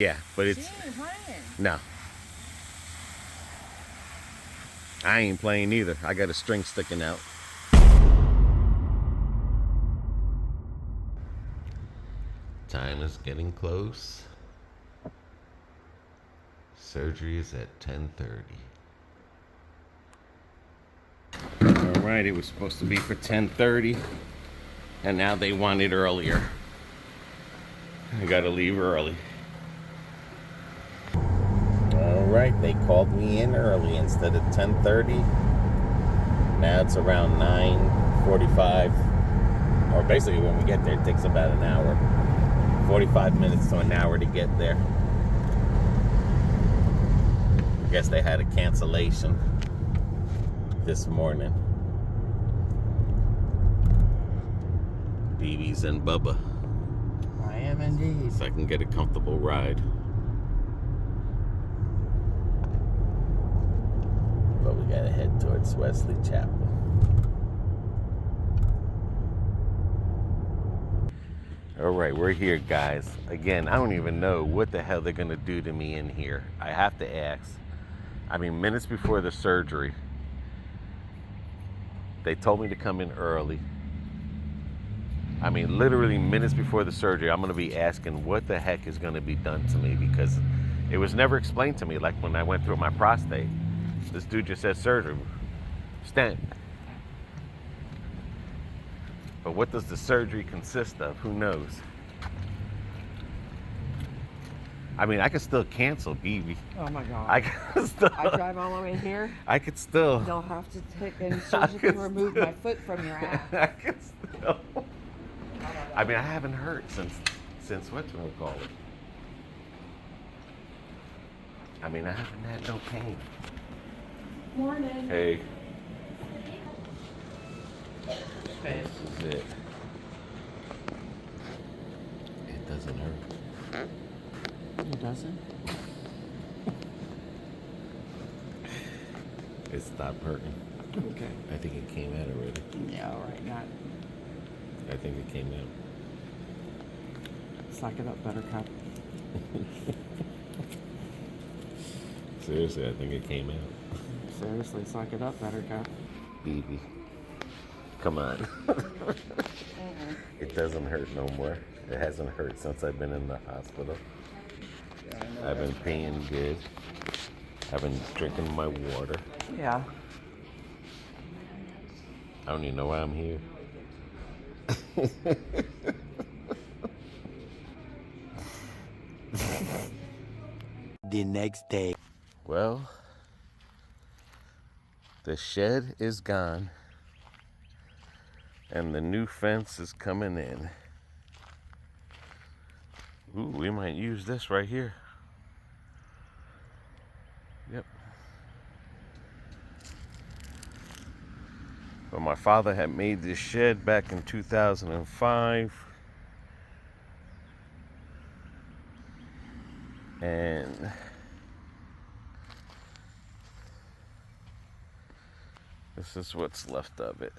Yeah, but it's... She ain't playing. No. I ain't playing either. I got a string sticking out. Time is getting close. Surgery is at 10:30. All right, it was supposed to be for 10:30, and now they want it earlier. I gotta leave early. All right, they called me in early instead of 10:30. Now it's around 9:45, or basically when we get there, it takes about an hour. 45 minutes to an hour to get there. I guess they had a cancellation this morning. BB's and Bubba. I am indeed. So I can get a comfortable ride. But we gotta head towards Wesley Chapel. All right, we're here, guys. Again, I don't even know what the hell they're gonna do to me in here. I have to ask. I mean, minutes before the surgery, they told me to come in early. I mean, literally minutes before the surgery, I'm gonna be asking what the heck is gonna be done to me, because it was never explained to me. Like when I went through my prostate, this dude just said surgery, stent. But what does the surgery consist of? Who knows? I mean, I could still cancel, BB. Oh my God. I could still. I drive all the way here. I could still. They'll have to take and surgically remove my foot from your ass. I could still. I mean, I haven't hurt since whatchamacallit. I mean, I haven't had no pain. Morning. Hey. This is it. It doesn't hurt. It doesn't? It stopped hurting. Okay. I think it came out already. Yeah, all right, not. I think it came out. Suck it up, Buttercup. Seriously, I think it came out. Seriously, suck it up, Buttercup. BB. Come on. It doesn't hurt no more. It hasn't hurt since I've been in the hospital. I've been paying good. I've been drinking my water. Yeah. I don't even know why I'm here. The next day. Well, the shed is gone, and the new fence is coming in. Ooh, we might use this right here. Yep. But my father had made this shed back in 2005. And this is what's left of it.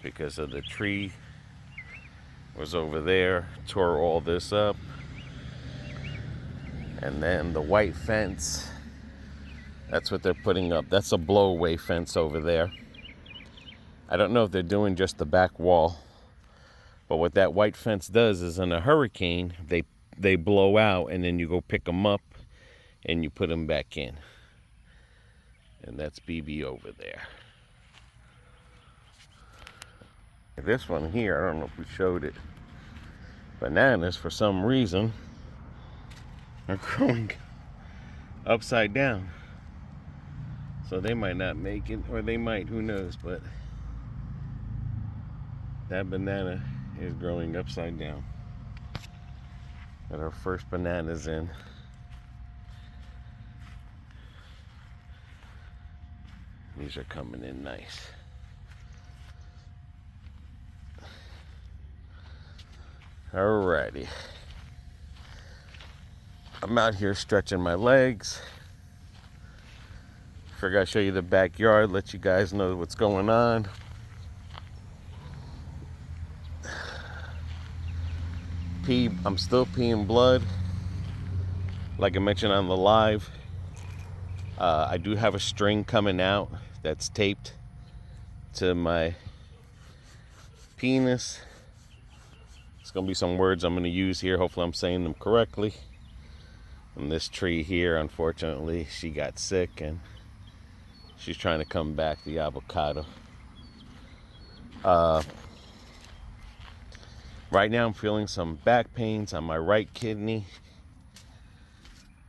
Because of the tree was over there, tore all this up. And then the white fence, that's what they're putting up. That's a blow-away fence over there. I don't know if they're doing just the back wall, but what that white fence does is in a hurricane, they blow out, and then you go pick them up and you put them back in. And that's BB over there. This one here, I don't know if we showed it. Bananas, for some reason, are growing upside down. So they might not make it, or they might, who knows, but that banana is growing upside down. Got our first bananas in. These are coming in nice. Alrighty. I'm out here stretching my legs. Figured I'd show you the backyard, let you guys know what's going on. I'm still peeing blood. Like I mentioned on the live, I do have a string coming out that's taped to my penis. It's gonna be some words I'm gonna use here. Hopefully I'm saying them correctly. And this tree here, unfortunately, she got sick and she's trying to come back, the avocado. Right now I'm feeling some back pains on my right kidney.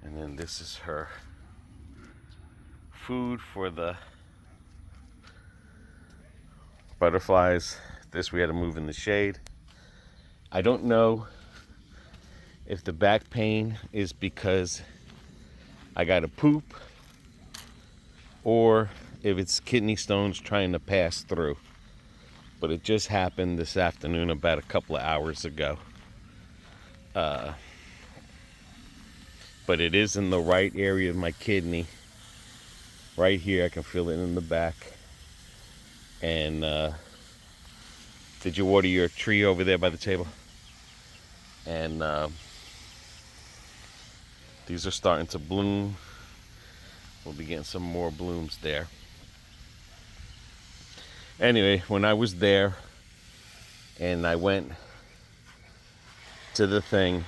And then this is her food for the butterflies. This we had to move in the shade. I don't know if the back pain is because I got to poop or if it's kidney stones trying to pass through. But it just happened this afternoon about a couple of hours ago. But it is in the right area of my kidney. Right here, I can feel it in the back. And did you water your tree over there by the table? And these are starting to bloom. We'll be getting some more blooms there. Anyway, when I was there and I went to the thing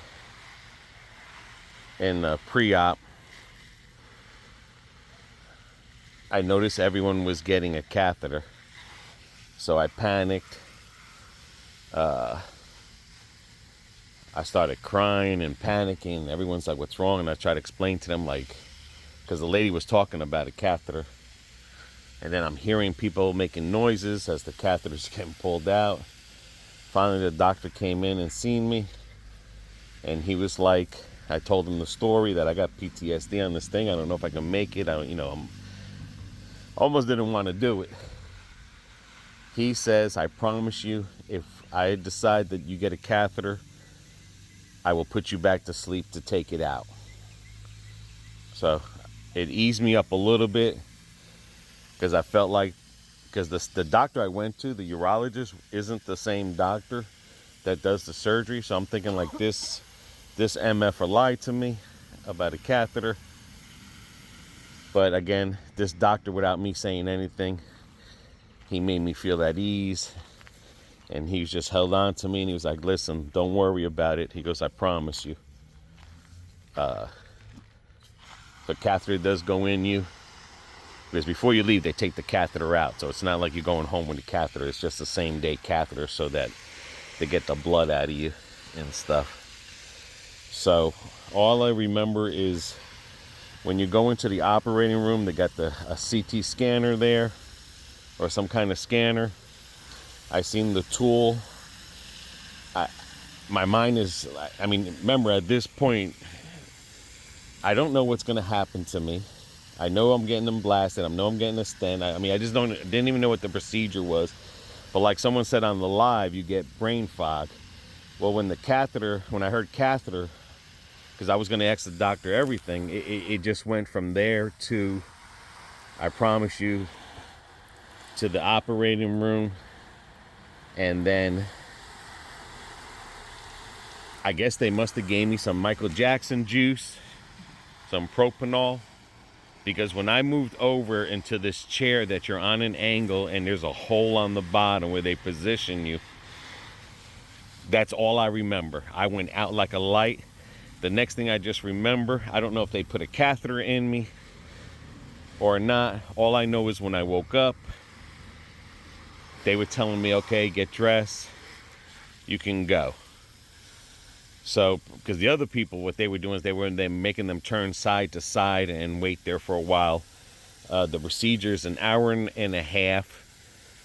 in pre-op, I noticed everyone was getting a catheter. So I panicked. I started crying and panicking. Everyone's like, what's wrong? And I tried to explain to them, like, because the lady was talking about a catheter. And then I'm hearing people making noises as the catheter's getting pulled out. Finally, the doctor came in and seen me. And he was like, I told him the story that I got PTSD on this thing. I don't know if I can make it. I'm almost didn't want to do it. He says, I promise you, if I decide that you get a catheter, I will put you back to sleep to take it out. So it eased me up a little bit because I felt like, because the doctor I went to, the urologist, isn't the same doctor that does the surgery. So I'm thinking like this MFer lied to me about a catheter. But again, this doctor, without me saying anything, he made me feel at ease. And he just held on to me and he was like, listen, don't worry about it. He goes, I promise you. The catheter does go in you. Because before you leave, they take the catheter out. So it's not like you're going home with the catheter. It's just the same day catheter so that they get the blood out of you and stuff. So all I remember is when you go into the operating room, they got a CT scanner there or some kind of scanner. I seen the tool. My mind is, remember at this point, I don't know what's going to happen to me. I know I'm getting them blasted. I know I'm getting a stent. I just didn't even know what the procedure was. But like someone said on the live, you get brain fog. Well, when I heard catheter, because I was going to ask the doctor everything, it just went from there to, I promise you, to the operating room. And then I guess they must have gave me some Michael Jackson juice, some propanol. Because when I moved over into this chair that you're on an angle and there's a hole on the bottom where they position you, that's all I remember. I went out like a light. The next thing I just remember, I don't know if they put a catheter in me or not. All I know is when I woke up, they were telling me, okay, get dressed, you can go. So, because the other people, what they were doing is they were making them turn side to side and wait there for a while. The procedure is an hour and a half.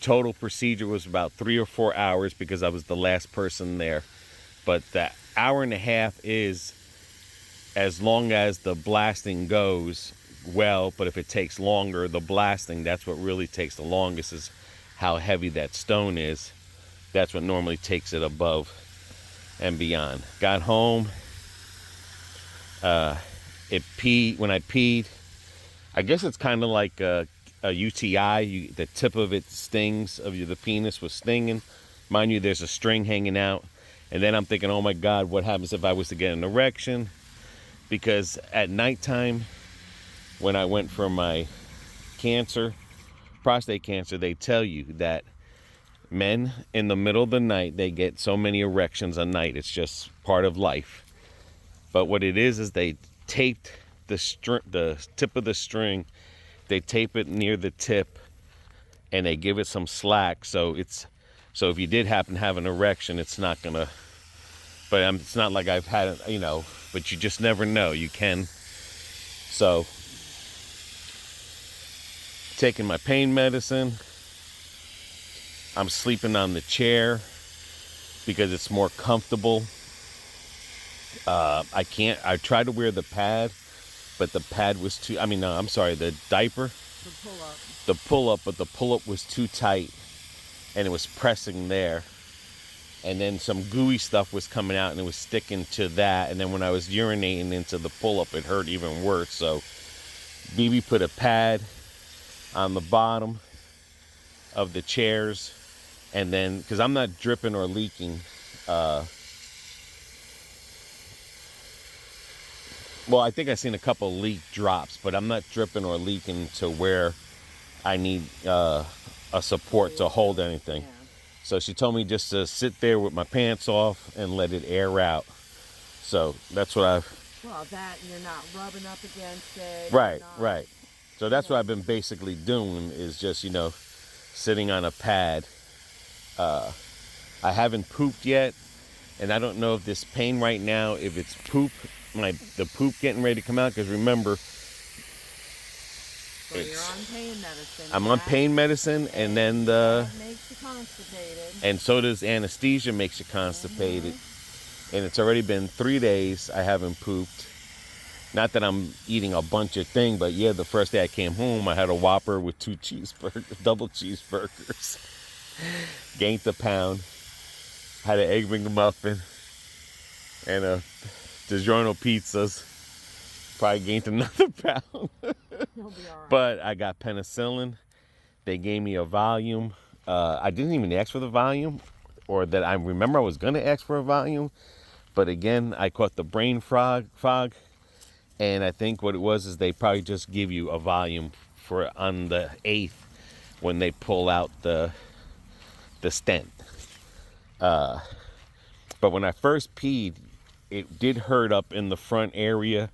Total procedure was about 3 or 4 hours because I was the last person there. But that hour and a half is as long as the blasting goes well. But if it takes longer, the blasting, that's what really takes the longest, is how heavy that stone is. That's what normally takes it above and beyond. Got home. When I peed, I guess it's kind of like a UTI. The tip of it stings, the penis was stinging. Mind you, there's a string hanging out. And then I'm thinking, oh my God, what happens if I was to get an erection? Because at nighttime, when I went for my cancer, prostate cancer, they tell you that men in the middle of the night, they get so many erections a night. It's just part of life. But what it is they taped the tip of the string. They tape it near the tip, and they give it some slack. So if you did happen to have an erection, it's not gonna. But it's not like I've had it, But you just never know. You can. So taking my pain medicine. I'm sleeping on the chair because it's more comfortable. I tried to wear the pad, but the pad was too, the diaper. The pull-up, but the pull-up was too tight, and it was pressing there. And then some gooey stuff was coming out, and it was sticking to that. And then when I was urinating into the pull-up, it hurt even worse. So BB put a pad on the bottom of the chairs, and then, because I'm not dripping or leaking, well, I think I've seen a couple leak drops, but I'm not dripping or leaking to where I need a support to hold anything. So she told me just to sit there with my pants off and let it air out. So that's what Well, that you're not rubbing up against it. Right. So that's what I've been basically doing, is just, sitting on a pad. I haven't pooped yet, and I don't know if this pain right now, if it's the poop getting ready to come out, because remember, So you're on pain medicine. I'm on pain medicine, and then that makes you constipated. And so does anesthesia, makes you constipated. And it's already been 3 days I haven't pooped. Not that I'm eating a bunch of things, but yeah, the first day I came home, I had a Whopper with 2 cheeseburgers, double cheeseburgers. Gained a pound. Had an Egg McMuffin and a DiGiorno pizzas. Probably gained another pound. You'll be all right. But I got penicillin. They gave me a volume. I didn't even ask for the volume, or that I remember I was going to ask for a volume. But again, I caught the brain fog. And I think what it was is they probably just give you a volume for on the 8th when they pull out the stent. But when I first peed, it did hurt up in the front area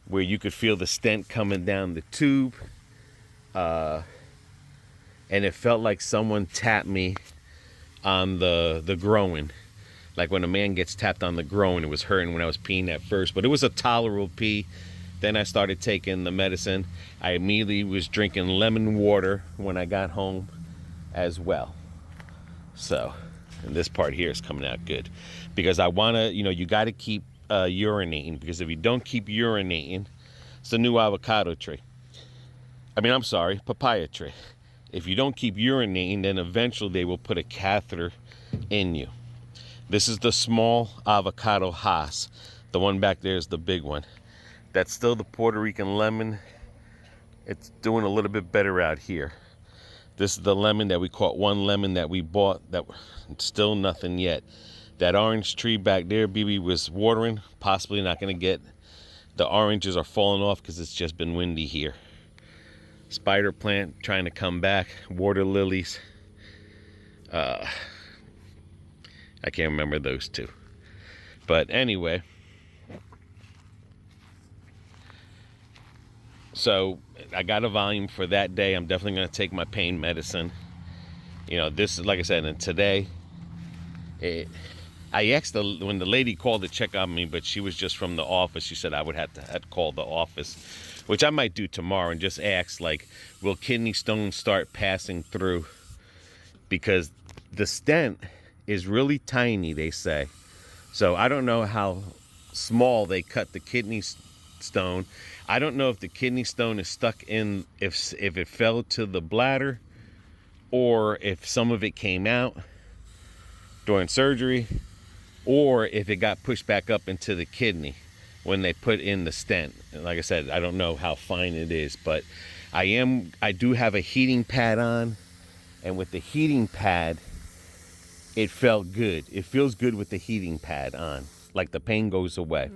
where you could feel the stent coming down the tube. And it felt like someone tapped me on the groin. Like when a man gets tapped on the groin, it was hurting when I was peeing at first. But it was a tolerable pee. Then I started taking the medicine. I immediately was drinking lemon water when I got home as well. So, and this part here is coming out good. Because I want to, you got to keep urinating. Because if you don't keep urinating, it's the new avocado tree. Papaya tree. If you don't keep urinating, then eventually they will put a catheter in you. This is the small avocado Haas. The one back there is the big one. That's still the Puerto Rican lemon. It's doing a little bit better out here. This is the lemon that we caught, one lemon that we bought that still nothing yet. That orange tree back there, BB was watering. Possibly not going to get. The oranges are falling off because it's just been windy here. Spider plant trying to come back. Water lilies. I can't remember those two. But anyway. So I got a volume for that day. I'm definitely going to take my pain medicine. This is, like I said, and today, I asked when the lady called to check on me, but she was just from the office. She said I would have to call the office, which I might do tomorrow, and just ask, will kidney stones start passing through? Because the stent is really tiny, they say. So I don't know how small they cut the kidney stone. I don't know if the kidney stone is stuck in, if it fell to the bladder, or if some of it came out during surgery, or if it got pushed back up into the kidney when they put in the stent. And like I said, I don't know how fine it is, but I do have a heating pad on, and with the heating pad, it felt good. It feels good with the heating pad on. Like the pain goes away.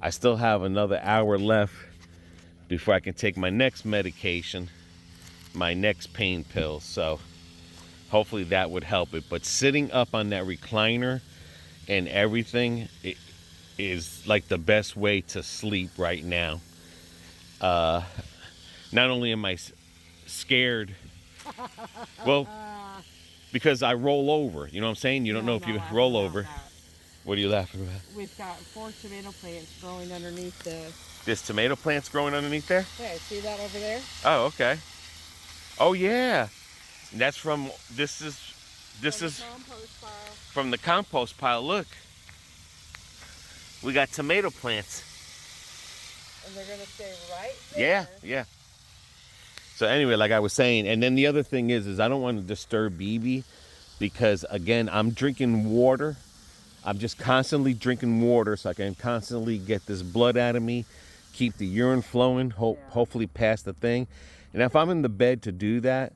I still have another hour left before I can take my next medication, my next pain pill. So hopefully that would help it. But sitting up on that recliner and everything, it is like the best way to sleep right now. Not only am I scared, well, because I roll over. You know what I'm saying? You don't know if you roll over. What are you laughing about? We've got 4 tomato plants growing underneath the... There's tomato plants growing underneath there? Yeah, see that over there? Oh, okay. Oh, yeah. That's from, this is Compost pile. from the compost pile. Look. We got tomato plants. And they're going to stay right there. Yeah, yeah. So anyway, like I was saying, and then the other thing is I don't want to disturb BB because, again, I'm drinking water. I'm just constantly drinking water so I can constantly get this blood out of me, keep the urine flowing, hopefully past the thing. And if I'm in the bed to do that,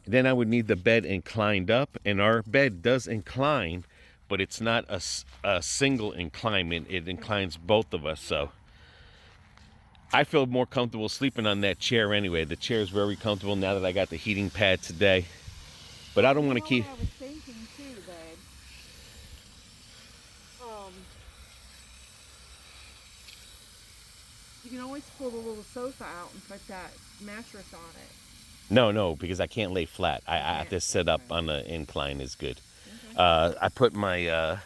then I would need the bed inclined up. And our bed does incline, but it's not a single inclinement. It inclines both of us. So I feel more comfortable sleeping on that chair anyway. The chair is very comfortable now that I got the heating pad today. But I don't want to keep... I was thinking too, babe. You can always pull the little sofa out and put that mattress on it. No, because I can't lay flat. I have to sit up on the incline is good. Okay. I put my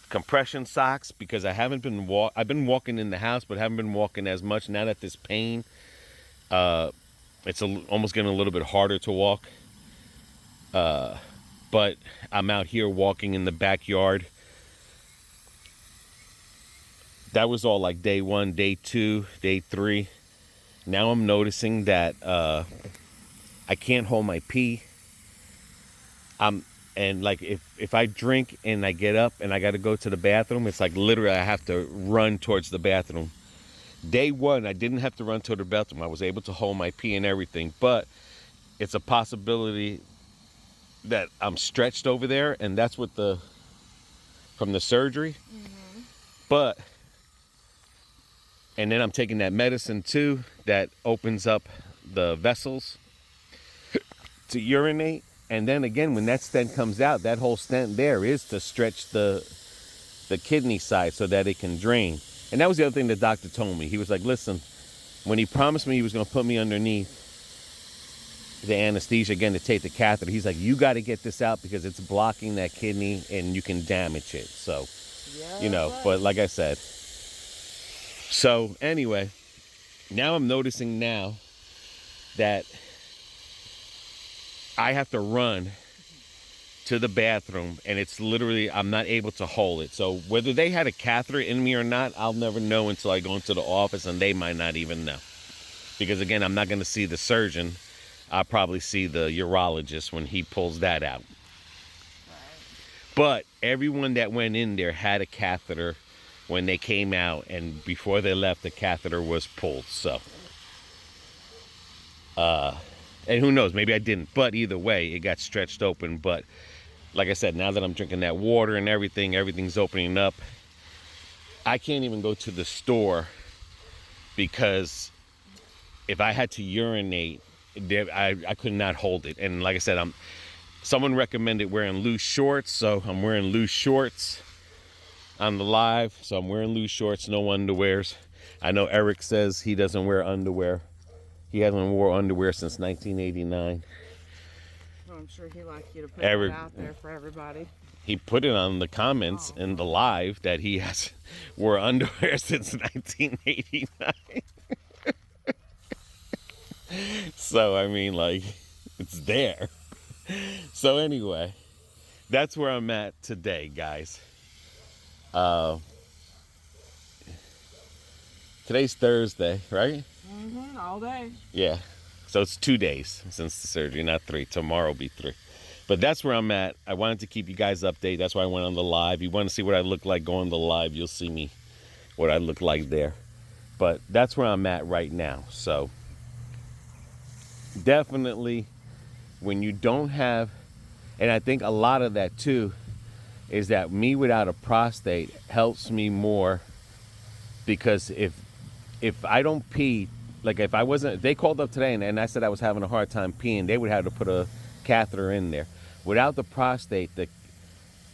compression socks because I haven't been I've been walking in the house, but haven't been walking as much. Now that this pain, it's almost getting a little bit harder to walk. But I'm out here walking in the backyard. That was all like day 1, day 2, day 3. Now I'm noticing that I can't hold my pee. And like if I drink and I get up and I got to go to the bathroom, it's like literally I have to run towards the bathroom. Day 1, I didn't have to run to the bathroom. I was able to hold my pee and everything, but it's a possibility that I'm stretched over there, and that's what from the surgery. Mm-hmm. But and then I'm taking that medicine too that opens up the vessels to urinate. And then again, when that stent comes out, that whole stent there is to stretch the kidney side so that it can drain. And that was the other thing the doctor told me. He was like, listen, when he promised me he was going to put me underneath the anesthesia again to take the catheter, he's like, you got to get this out because it's blocking that kidney and you can damage it. So, you know, but like I said. So anyway, now I'm noticing now that I have to run to the bathroom, and it's literally, I'm not able to hold it. So whether they had a catheter in me or not, I'll never know until I go into the office, and they might not even know. Because again, I'm not going to see the surgeon. I'll probably see the urologist when he pulls that out. Right. But everyone that went in there had a catheter when they came out, and before they left, the catheter was pulled. So, and who knows, maybe I didn't. But either way, it got stretched open. But like I said, now that I'm drinking that water and everything's opening up. I can't even go to the store because if I had to urinate, I could not hold it. And like I said, someone recommended wearing loose shorts, so I'm wearing loose shorts on the live. So I'm wearing loose shorts, no underwears. I know Eric says he doesn't wear underwear. He hasn't worn underwear since 1989. Well, I'm sure he'd like you to put it out there for everybody. He put it on the comments in the live that he has wore underwear since 1989. So, I mean, like, it's there. So anyway, that's where I'm at today, guys. Today's Thursday, right? Mm-hmm, all day. Yeah. So it's 2 days since the surgery, not 3. Tomorrow will be 3. But that's where I'm at. I wanted to keep you guys updated. That's why I went on the live. You want to see what I look like going on the live, you'll see me, what I look like there. But that's where I'm at right now. So definitely when you don't have, And I think a lot of that too is that me without a prostate helps me more, because if I don't pee, like if I wasn't, if they called up today and I said I was having a hard time peeing, they would have to put a catheter in there. Without the prostate, the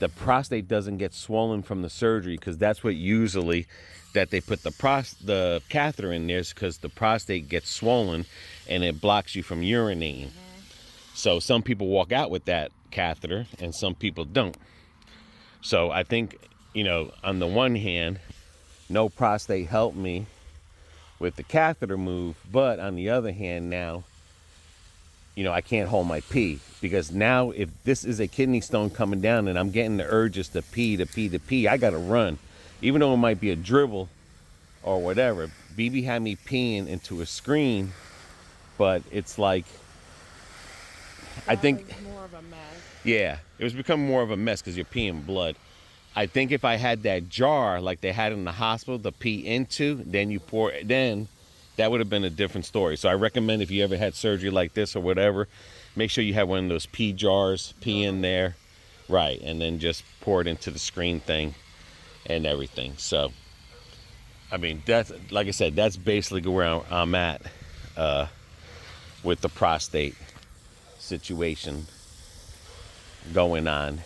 prostate doesn't get swollen from the surgery, because that's what usually that they put the catheter in there, is because the prostate gets swollen and it blocks you from urinating. So some people walk out with that catheter and some people don't. So I think, on the one hand, no prostate helped me with the catheter move, but on the other hand now, I can't hold my pee, because now if this is a kidney stone coming down and I'm getting the urges to pee, I gotta run. Even though it might be a dribble or whatever. BB had me peeing into a screen, but it's like, I think was more of a mess. Yeah, it was becoming more of a mess because you're peeing blood. I think if I had that jar like they had in the hospital to pee into, then that would have been a different story. So I recommend, if you ever had surgery like this or whatever, make sure you have one of those pee jars, pee in there, right, and then just pour it into the screen thing and everything. So, I mean, that's, like I said, that's basically where I'm at with the prostate situation going on.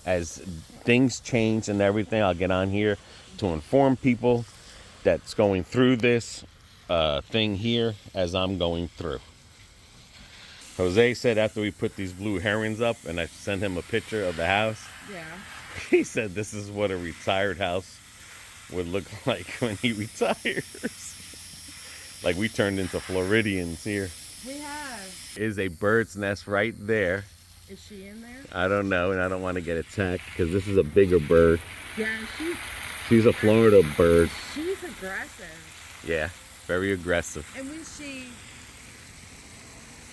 As things change and everything, I'll get on here to inform people that's going through this thing here as I'm going through. Jose said after we put these blue herrings up and I sent him a picture of the house, Yeah. he said this is what a retired house would look like when he retires. Like we turned into Floridians here. We have. Is a bird's nest right there. Is she in there? I don't know, and I don't want to get attacked because this is a bigger bird. Yeah, She's a Florida bird. she's aggressive. Yeah, very aggressive. And when she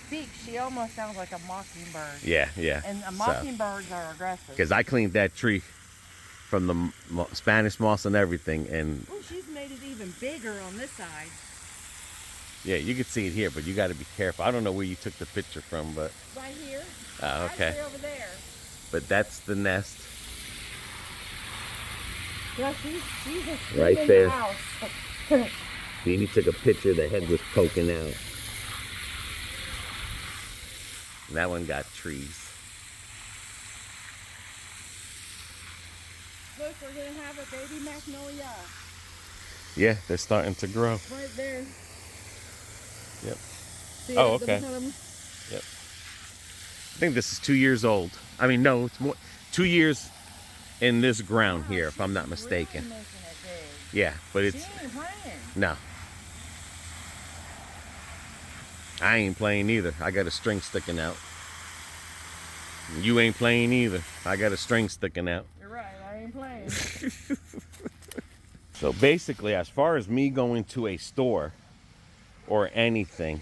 speaks, she almost sounds like a mockingbird. Yeah. And mockingbirds are aggressive. Because I cleaned that tree from the Spanish moss and everything, and Oh, she's made it even bigger on this side. yeah, you can see it here, but you got to be careful. I don't know where you took the picture from, but Right here. okay. Actually over there. But that's the nest. Yeah, she's a Right in there. The house. Phoebe took a picture, the head was poking out. And that one got trees. Look, we're gonna have a baby magnolia Yeah, they're starting to grow. right there. Yep. See, Oh, at the okay. bottom? Yep. I think this is 2 years old. I mean, no, it's more 2 years in this ground here, if I'm not mistaken. Really making it big. Yeah, but She it's ain't playing. no. I ain't playing either. I got a string sticking out. You ain't playing either. I got a string sticking out. You're right, I ain't playing. So basically, as far as me going to a store or anything,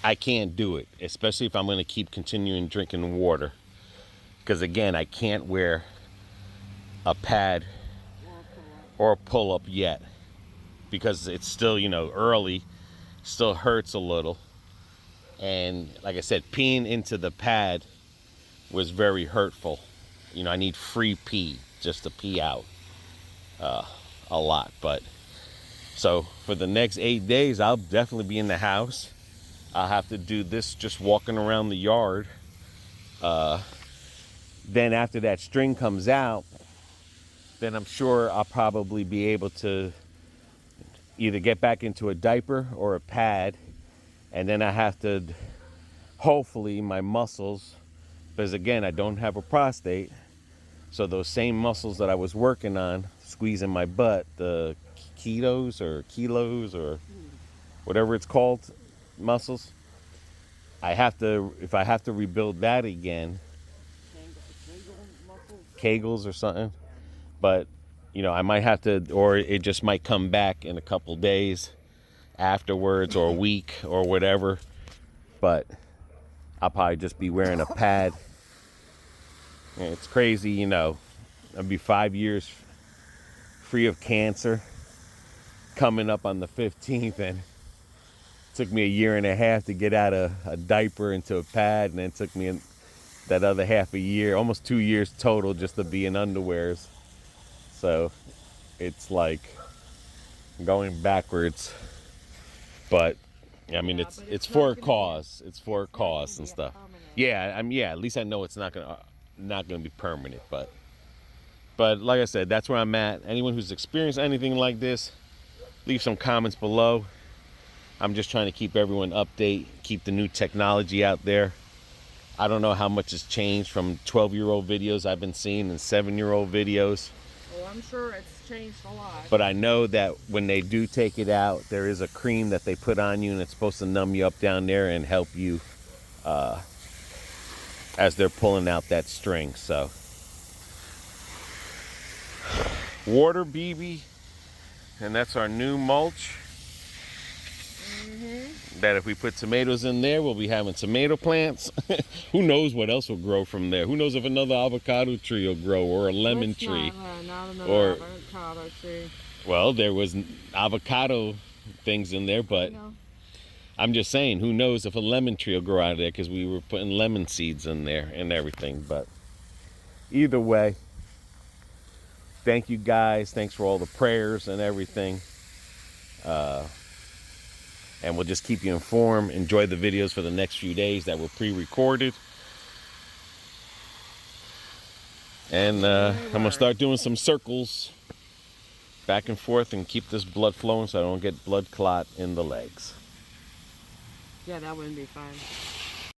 I can't do it, especially if I'm going to keep continuing drinking water. Because again, I can't wear a pad or a pull-up yet, because it's still, early, still hurts a little. And like I said, peeing into the pad was very hurtful. I need free pee just to pee out a lot. But so for the next 8 days, I'll definitely be in the house. I'll have to do this just walking around the yard. Then after that string comes out, then I'm sure I'll probably be able to either get back into a diaper or a pad. And then I have to, hopefully my muscles, because again, I don't have a prostate. So those same muscles that I was working on, squeezing my butt, the kilos or whatever it's called, muscles, if I have to rebuild that again, Kegels or something, but I might have to, or it just might come back in a couple days afterwards, or a week or whatever. But I'll probably just be wearing a pad. And it's crazy, I'll be 5 years free of cancer coming up on the 15th, and it took me a year and a half to get out of a diaper into a pad, and then it took me that other half a year, almost 2 years total, just to be in underwears. So it's like going backwards. But I mean, Yeah, it's but it's it's for a not gonna be cause. It's for a it's not gonna cause and be a stuff. permanent. Yeah, yeah. At least I know it's not gonna be permanent. But like I said, that's where I'm at. Anyone who's experienced anything like this, leave some comments below. I'm just trying to keep everyone update, keep the new technology out there. I don't know how much has changed from 12-year-old videos I've been seeing and 7-year-old videos. Well, I'm sure it's changed a lot. But I know that when they do take it out, there is a cream that they put on you, and it's supposed to numb you up down there and help you as they're pulling out that string. So, water BB, and that's our new mulch. That if we put tomatoes in there, we'll be having tomato plants. Who knows what else will grow from there? Who knows if another avocado tree will grow, or a lemon tree? Not another Or- avocado tree. Well, there was avocado things in there, but No. I'm just saying, who knows if a lemon tree will grow out of there, because we were putting lemon seeds in there and everything. But either way, thank you guys. Thanks for all the prayers and everything. And we'll just keep you informed. Enjoy the videos for the next few days that were pre-recorded. And I'm going to start doing some circles back and forth and keep this blood flowing so I don't get blood clot in the legs. Yeah, that wouldn't be fun.